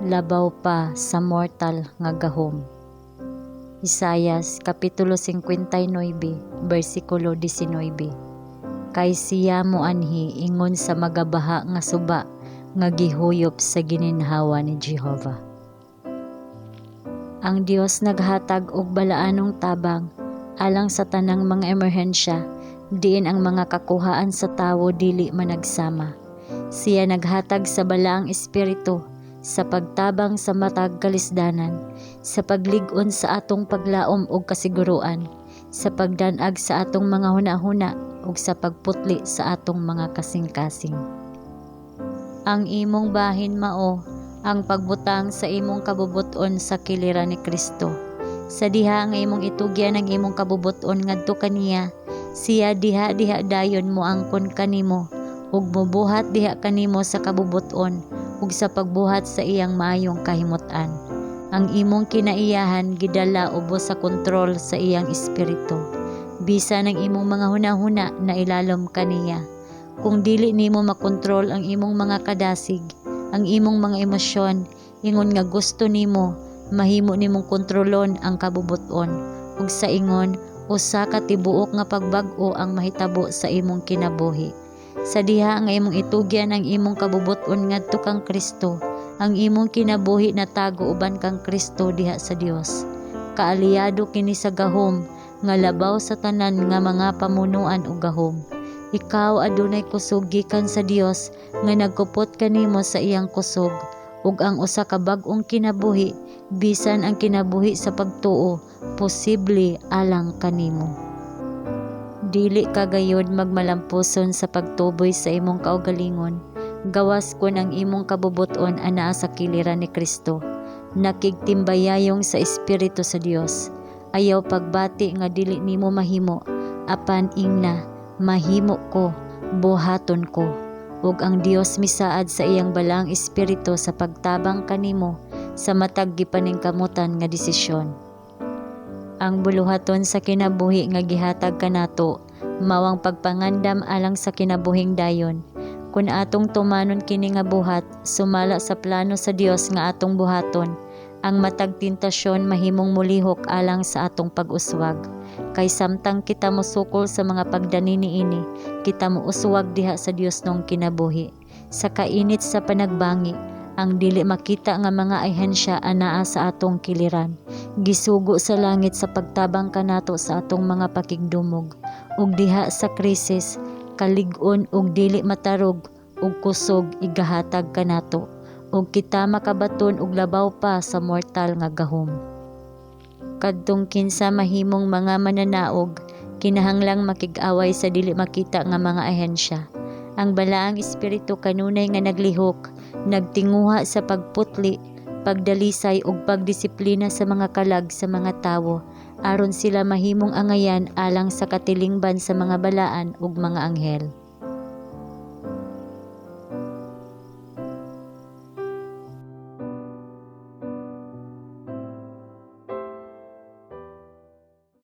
labaw pa sa mortal nga gahom. Isayas kapitulo 59 bersikulo 19. Kay siya mo anhi ingon sa magabaha nga suba nga gihuyop sa gininhawa ni Jehova. Ang Dios naghatag og balaanong tabang alang sa tanang mga emerhensya, diin ang mga kakuhaan sa tawo dili managsama. Siya naghatag sa balaang espiritu sa pagtabang sa matag kalisdanan, sa paglig-on sa atong paglaom og kasiguruan, sa pagdanag sa atong mga hunahuna ug sa pagputli sa atong mga kasing-kasing. Ang imong bahin mao ang pagbutang sa imong kabubuton sa kiliran ni Kristo. Sa diha nga imong itugyan ang imong kabubuton ngadto kaniya, siya diha dayon mo angkon kanimo ug mobuhat diha kanimo sa kabubuton ug sa pagbuhat sa iyang maayong kahimut-an. Ang imong kinaiyahan gidala ubos sa kontrol sa iyang espiritu. Bisan ang imong mga hunahuna na ilalom kaniya. Kung dili nimo makontrol ang imong mga kadasig, ang imong mga emosyon, ingon nga gusto nimo, mahimo nimong kontrolon ang kabubuton ug sa ingon usa ka tibuok nga pagbag-o ang mahitabo sa imong kinabuhi. Sa diha nga imong itugyan ang imong kabubuton ngadto kang Kristo, ang imong kinabuhi natago uban kang Kristo diha sa Dios. Kaaliyado kini sa gahom nga labaw sa tanan nga mga pamunuan ug gahom. Ikaw adunay kusog gikan sa Dios nga nagkupot kanimo sa iyang kusog ug ang usa ka bag-ong kinabuhi bisan ang kinabuhi sa pagtuo posible alang kanimo. Dili ka gayud magmalampuson sa pagtuboy sa imong kaugalingon, gawas kun ang imong kabubuton anaa sa kiliran ni Kristo. Nakigtimbayayong sa espiritu sa Dios. Ayaw pagbati nga dili nimo mahimo, apan ingna mahimo ko, buhaton ko. Ug ang Dios misaad sa iyang balaang espiritu sa pagtabang kanimo sa matag gipaningkamutan nga desisyon. Ang buluhaton sa kinabuhi nga gihatag kanato mawang pagpangandam alang sa kinabuhing dayon. Kun atong tumanon kini nga buhat, sumala sa plano sa Dios nga atong buhaton, ang matag tentasyon mahimong mulihok alang sa atong pag-uswag. Kay samtang kita mosukol sa mga pagdani niini, kita mouswag diha sa Dios nung kinabuhi. Sa kainit sa panagbangi, ang dili makita nga mga ahensya anaa sa atong kiliran. Gisugo sa langit sa pagtabang kanato sa atong mga pakigdumog. Ug diha sa krisis, kalig-on ug dili matarog ug kusog igahatag kanato. Ug kita makabaton og labaw pa sa mortal nga gahom. Kadtong kinsa mahimong mga mananaog, kinahanglang makig-away sa dili makita nga mga ahensya. Ang balaang espiritu kanunay nga naglihok, nagtinguha sa pagputli, pagdalisay ug pagdisiplina sa mga kalag sa mga tawo, aron sila mahimong angayan alang sa katilingban sa mga balaan ug mga anghel.